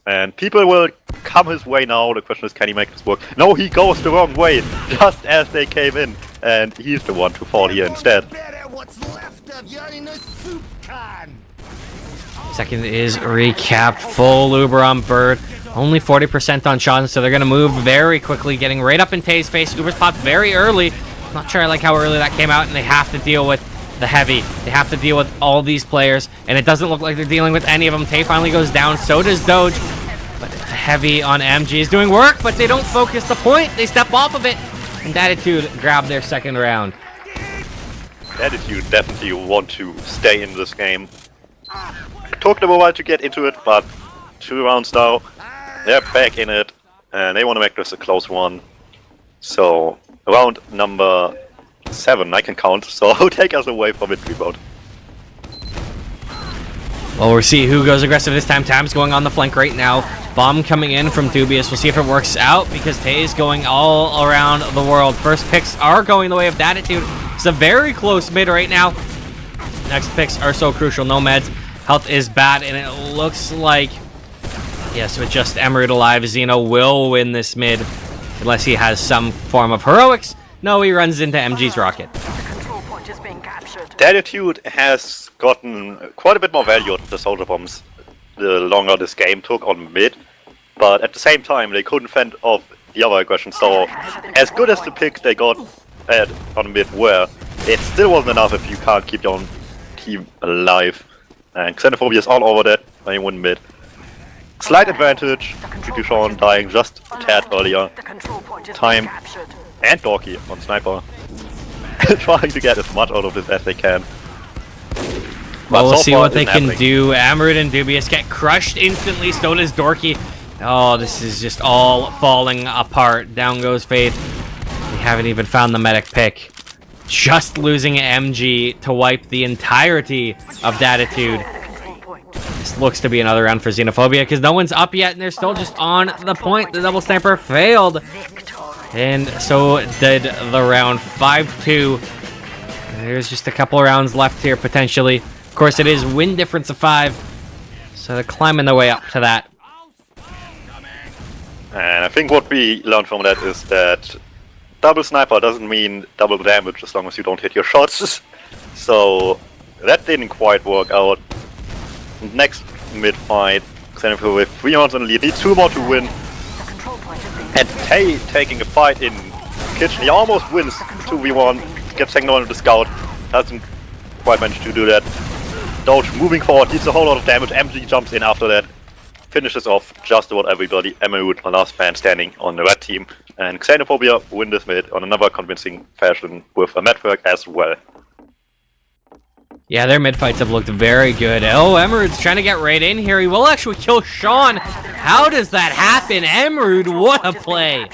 Speaker 2: And people will come his way now. The question is, can he make this work? No, he goes the wrong way, just as they came in. And he's the one to fall here instead.
Speaker 1: Second is recapped. Full Uber on Bird. Only 40% on Sean, so they're going to move very quickly, getting right up in Tay's face. Uber's popped very early. Not sure I like how early that came out, and they have to deal with the heavy. They have to deal with all these players, and it doesn't look like they're dealing with any of them. Tay finally goes down, so does Doge. But heavy on MG is doing work, but they don't focus the point. They step off of it, and Daditude grab their second round.
Speaker 2: Daditude definitely want to stay in this game. It took them a while to get into it, but 2 rounds now, they're back in it, and they want to make this a close one. So, round number 7, I can count, so take us away from it, Dreamboat.
Speaker 1: Well, we'll see who goes aggressive this time. Tam's going on the flank right now. Bomb coming in from Dubious. We'll see if it works out because Tay's going all around the world. First picks are going the way of Daditude. It's a very close mid right now. Next picks are so crucial. No meds. Health is bad, and it looks like, yes, with just Emerald alive, Xeno will win this mid unless he has some form of heroics. No, he runs into MG's rocket.
Speaker 2: Daditude has gotten quite a bit more value out of the soldier bombs the longer this game took on mid, but at the same time they couldn't fend off the other aggression, so as good as the picks they got on mid were, it still wasn't enough if you can't keep your own team alive. And Xenophobia is all over that, they win mid. Slight advantage due to Sean dying just a tad earlier. Time and Dorky on Sniper. Trying to get as much out of this as they can.
Speaker 1: Well, we'll see what they can do. Amrud and Dubious get crushed instantly. So does Dorky. Oh, this is just all falling apart. Down goes Faith. We haven't even found the medic pick. Just losing MG to wipe the entirety of Daditude. This looks to be another round for Xenophobia because no one's up yet and they're still just on the point. The double sniper failed. And so did the round. 5-2. There's just a couple rounds left here potentially. Of course, it is win difference of 5. So they're climbing their way up to that.
Speaker 2: And I think what we learned from that is that double sniper doesn't mean double damage as long as you don't hit your shots. So that didn't quite work out. Next mid fight, Xenophobia with 3 rounds in the lead, needs 2 more to win. And Tay taking a fight in kitchen, he almost wins 2v1, gets second on the scout, doesn't quite manage to do that. Doge moving forward, needs a whole lot of damage, MG jumps in after that, finishes off just about everybody. Emerald, the last man standing on the red team, and Xenophobia win this mid on another convincing fashion with a network as well.
Speaker 1: Yeah, their mid fights have looked very good. Oh, Emerald's trying to get right in here. He will actually kill Sean. How does that happen? Emerald, what a play.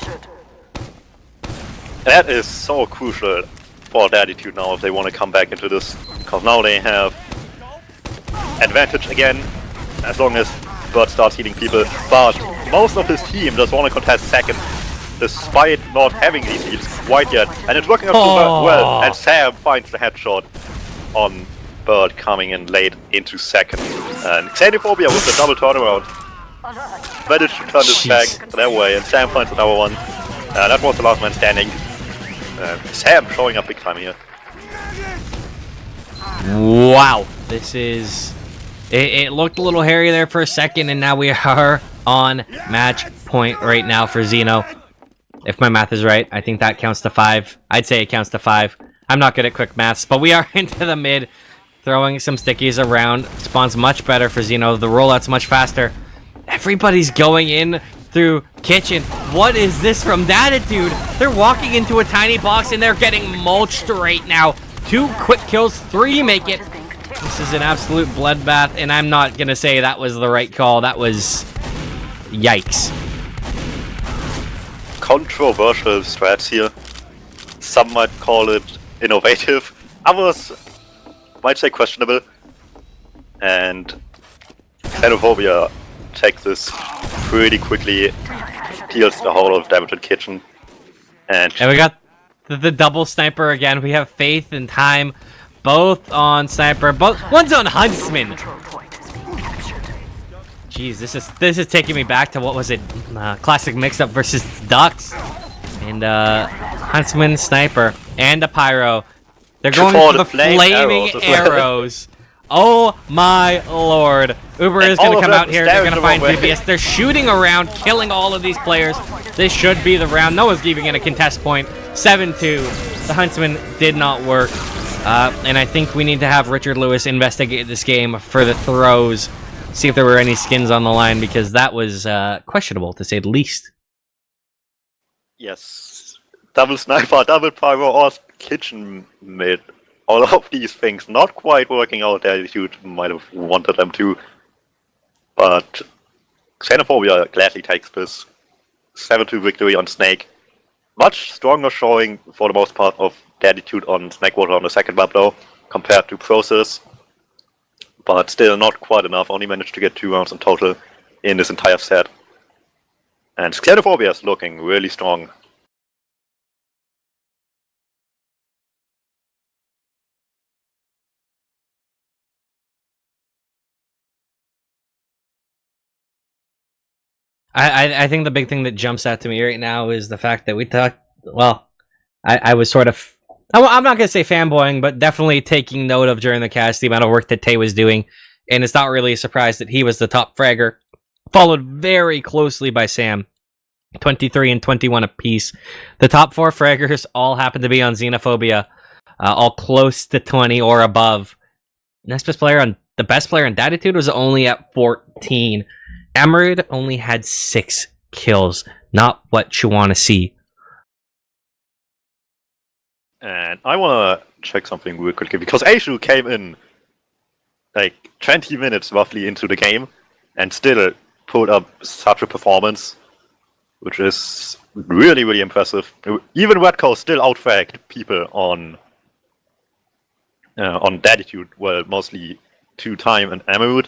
Speaker 2: That is so crucial for Daditude now if they want to come back into this, because now they have advantage again as long as Bird starts healing people, but most of his team does want to contest second despite not having these heals quite yet, and it's working out super well, and Sam finds the headshot on Bird coming in late into second, and Xenophobia with the double turnaround managed to turn this back that way, and Sam finds another one. That was the last man standing. Sam showing up big time here.
Speaker 1: Wow, this is... It looked a little hairy there for a second, and now we are on match point right now for Xeno. If my math is right, I think that counts to 5. I'd say it counts to 5. I'm not good at quick maths, but we are into the mid. Throwing some stickies around. Spawns much better for Xeno. The rollout's much faster. Everybody's going in through kitchen. What is this from Daditude? They're walking into a tiny box and they're getting mulched right now. 2 quick kills, 3 make it. This is an absolute bloodbath, and I'm not gonna say that was the right call. That was... yikes.
Speaker 2: Controversial strats here. Some might call it innovative. Others might say questionable. And Xenophobia takes this pretty quickly, deals the whole of damage in kitchen. And
Speaker 1: we got the double sniper again. We have Faith and Time. Both on sniper, one's on Huntsman. Jeez, this is taking me back to what was it? Classic mix-up versus Ducks. And Huntsman, sniper, and a pyro. They're going for the flaming arrows. Oh my lord. Uber is going to come out here. They're going to find VBS. They're shooting around, killing all of these players. This should be the round. Noah's giving it a contest point. 7-2. The Huntsman did not work. And I think we need to have Richard Lewis investigate this game for the throws, see if there were any skins on the line, because that was questionable, to say the least.
Speaker 2: Yes. Double sniper, double pyro, or kitchen mid. All of these things not quite working out there. You might have wanted them to. But Xenophobia gladly takes this 7-2 victory on Snake. Much stronger showing, for the most part, of Daditude on Snakewater on the second map though, compared to Process. But still not quite enough, only managed to get 2 rounds in total in this entire set. And Xenophobia is looking really strong.
Speaker 1: I think the big thing that jumps out to me right now is the fact that we talked, well, I was sort of, I'm not going to say fanboying, but definitely taking note of during the cast the amount of work that Tay was doing. And it's not really a surprise that he was the top fragger, followed very closely by Sam. 23 and 21 apiece. The top 4 fraggers all happen to be on Xenophobia, all close to 20 or above. The best player on Daditude was only at 14. Emerald only had 6 kills. Not what you want to see.
Speaker 2: And I want to check something real quickly, because Aishu came in like 20 minutes roughly into the game and still put up such a performance, which is really, really impressive. Even Redco still outfagged people on Daditude, well, mostly 2-time and Emerald.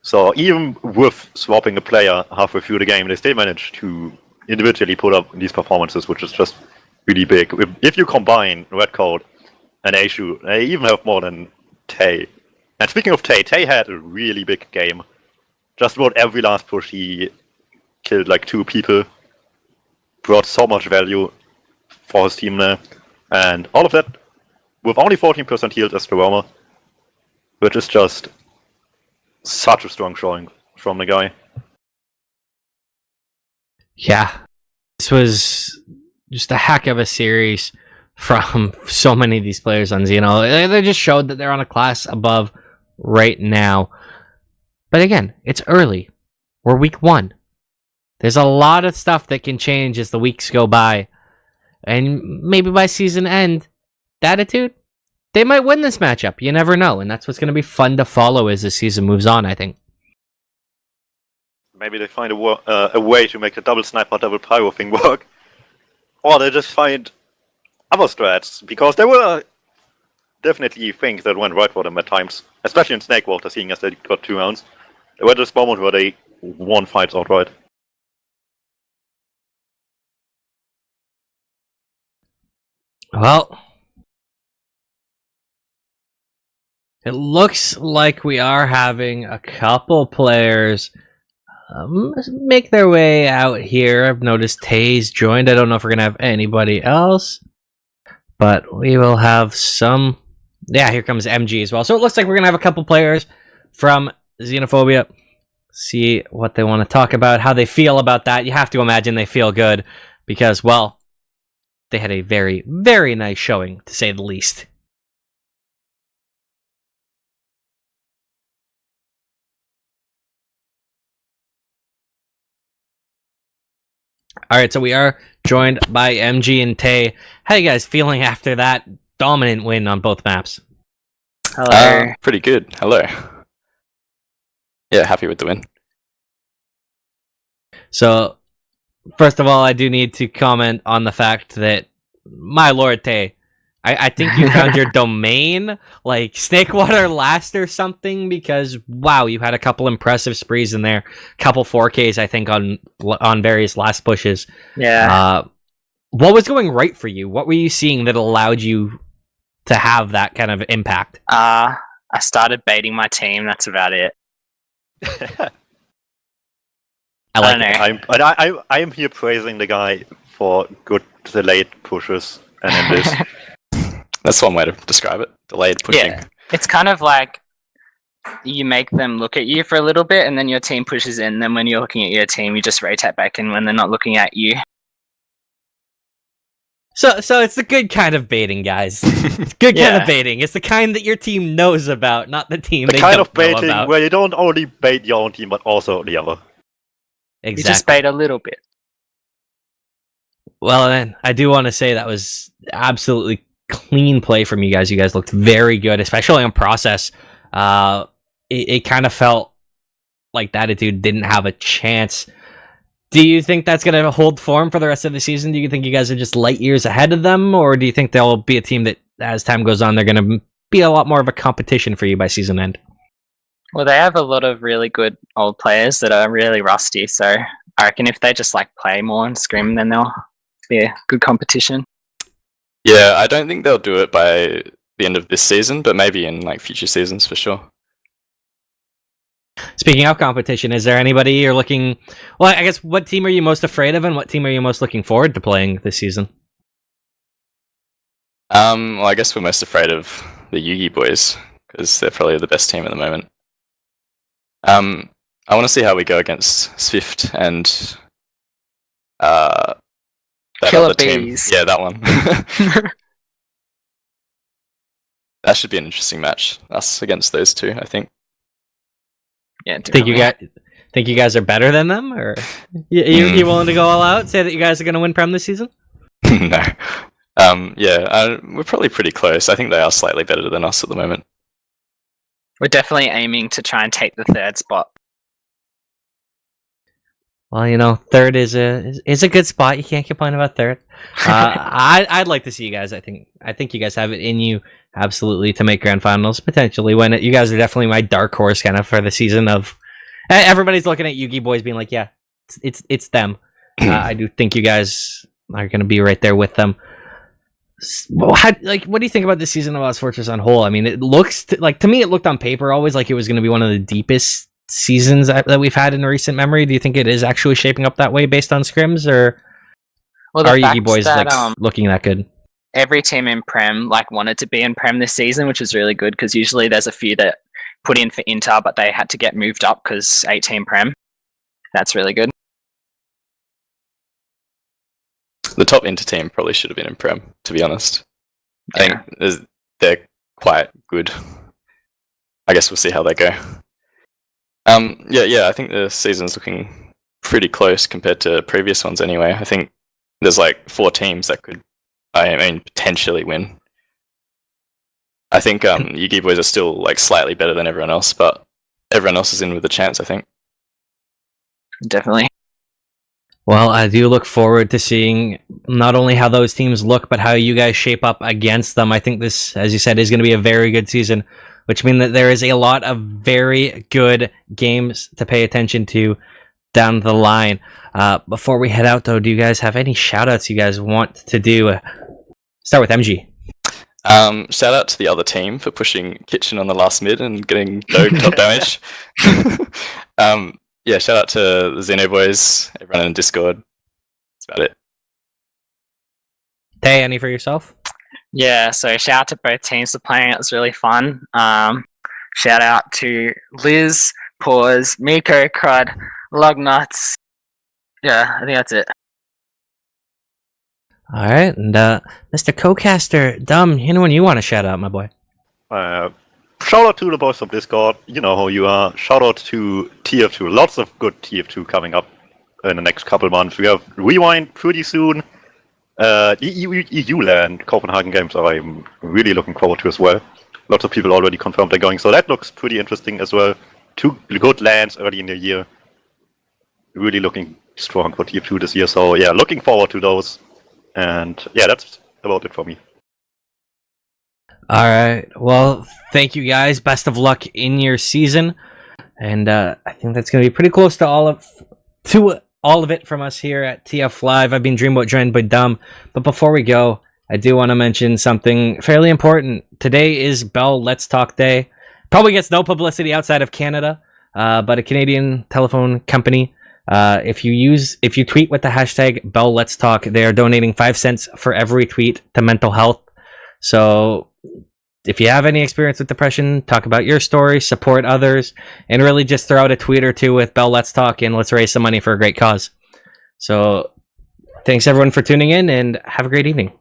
Speaker 2: So even with swapping a player halfway through the game, they still managed to individually put up these performances, which is just really big. If you combine Redcoat and Aishu, they even have more than Tay. And speaking of Tay, Tay had a really big game. Just about every last push, he killed like 2 people. Brought so much value for his team there. And all of that with only 14% healed as the roamer, which is just such a strong showing from the guy.
Speaker 1: Yeah, this was just a heck of a series from so many of these players on Xeno. They just showed that they're on a class above right now. But again, it's early. We're week 1. There's a lot of stuff that can change as the weeks go by. And maybe by season end, Daditude, they might win this matchup. You never know. And that's what's going to be fun to follow as the season moves on, I think.
Speaker 2: Maybe they find a way to make the double sniper, double pyro thing work. Or they just find other strats. Because there were definitely things that went right for them at times. Especially in Snakewater, seeing as they got 2 rounds. There were this moment where they won fights outright.
Speaker 1: Well, it looks like we are having a couple players make their way out here. I've noticed Tay's joined. I don't know if we're going to have anybody else, but we will have some. Yeah, here comes MG as well. So it looks like we're going to have a couple players from Xenophobia. See what they want to talk about, how they feel about that. You have to imagine they feel good because, well, they had a very, very nice showing, to say the least. All right, so we are joined by MG and Tay. How are you guys feeling after that dominant win on both maps?
Speaker 4: Hello. Pretty good. Hello. Yeah, happy with the win.
Speaker 1: So, first of all, I do need to comment on the fact that, my lord, Tay, I think you found your domain, like Snakewater last or something, because, wow, you had a couple impressive sprees in there. Couple 4Ks, I think, on various last pushes.
Speaker 5: Yeah.
Speaker 1: What was going right for you? What were you seeing that allowed you to have that kind of impact?
Speaker 5: I started baiting my team. That's about it.
Speaker 1: I like
Speaker 5: know.
Speaker 2: I am here praising the guy for good delayed pushes, and then this.
Speaker 4: That's one way to describe it. Delayed pushing.
Speaker 5: Yeah. It's kind of like you make them look at you for a little bit, and then your team pushes in. Then when you're looking at your team, you just rotate back in when they're not looking at you.
Speaker 1: So it's the good kind of baiting, guys. It's good kind of baiting. It's the kind that your team knows about, not the team they
Speaker 2: kind
Speaker 1: don't
Speaker 2: of baiting
Speaker 1: know about.
Speaker 2: where you don't only bait your own team, but also the other.
Speaker 1: Exactly.
Speaker 5: You just bait a little bit.
Speaker 1: Well, then, I do want to say that was absolutely clean play from you guys. You guys looked very good, especially on process. It kind of felt like Daditude didn't have a chance. Do you think that's going to hold form for the rest of the season? Do you think you guys are just light years ahead of them? Or do you think they'll be a team that, as time goes on, they're going to be a lot more of a competition for you by season end?
Speaker 5: Well, they have a lot of really good old players that are really rusty. So I reckon if they just like play more and scrim, then they'll be a good competition.
Speaker 4: Yeah, I don't think they'll do it by the end of this season, but maybe in like future seasons for sure.
Speaker 1: Speaking of competition, is there anybody you're looking... Well, I guess, what team are you most afraid of, and what team are you most looking forward to playing this season?
Speaker 4: Well, I guess we're most afraid of the Yugi boys, because they're probably the best team at the moment. I want to see how we go against Swift and that
Speaker 5: Killer
Speaker 4: other
Speaker 5: Bees.
Speaker 4: team. Yeah, that one. That should be an interesting match. Us against those two, I think.
Speaker 5: Yeah,
Speaker 1: Think you guys are better than them, or you willing to go all out? Say that you guys are going to win Prem this season?
Speaker 4: No. We're probably pretty close. I think they are slightly better than us at the moment.
Speaker 5: We're definitely aiming to try and take the 3rd spot.
Speaker 1: Well, you know, third is a good spot. You can't complain about third. I'd like to see you guys. I think you guys have it in you absolutely to make grand finals potentially. You guys are definitely my dark horse kind of for the season. Of everybody's looking at Yugi boys, being like, yeah, it's them. I do think you guys are going to be right there with them. What do you think about this season of ozfortress on whole? I mean, it looks to me, it looked on paper always like it was going to be one of the deepest seasons that we've had in recent memory. Do you think it is actually shaping up that way based on scrims, or are you boys looking that good?
Speaker 5: Every team in Prem wanted to be in Prem this season, which is really good because usually there's a few that put in for Inter, but they had to get moved up because 18 Prem. That's really good.
Speaker 4: The top Inter team probably should have been in Prem, to be honest. I think they're quite good. I guess we'll see how they go. I think the season's looking pretty close compared to previous ones anyway. I think there's 4 teams that could, potentially win. I think Yugi boys are still slightly better than everyone else, but everyone else is in with a chance, I think.
Speaker 5: Definitely.
Speaker 1: Well, I do look forward to seeing not only how those teams look, but how you guys shape up against them. I think this, as you said, is going to be a very good season, which means that there is a lot of very good games to pay attention to down the line. Before we head out, though, do you guys have any shout-outs you guys want to do? Start with MG.
Speaker 4: Shout out to the other team for pushing Kitchen on the last mid and getting no top damage. Shout out to the Xeno boys, everyone in Discord. That's about it.
Speaker 1: Tay, any for yourself?
Speaker 5: Yeah, so shout out to both teams for playing. It was really fun. Shout out to Liz, Pause, Miko, Crud, Lugnuts. Yeah, I think that's it.
Speaker 1: All right, and Mr. Co-caster, anyone you want to shout out, my boy?
Speaker 2: Shout out to the boys from Discord. You know who you are. Shout out to TF2. Lots of good TF2 coming up in the next couple months. We have Rewind pretty soon. EU Land Copenhagen games I'm really looking forward to as well. Lots of people already confirmed they're going, so that looks pretty interesting as well. 2 good lands early in the year. Really looking strong for TF2 this year, so yeah, looking forward to those. And yeah, that's about it for me.
Speaker 1: All right. Well, thank you guys. Best of luck in your season, and I think that's going to be pretty close to all of it from us here at TF Live. I've been Dreamboat, joined by Dum. But before we go, I do want to mention something fairly important. Today is Bell Let's Talk Day. Probably gets no publicity outside of Canada, but a Canadian telephone company. If you tweet with the hashtag Bell Let's Talk, they are donating 5 cents for every tweet to mental health. So if you have any experience with depression, talk about your story, support others, and really just throw out a tweet or two with Bell Let's Talk, and let's raise some money for a great cause. So thanks everyone for tuning in, and have a great evening.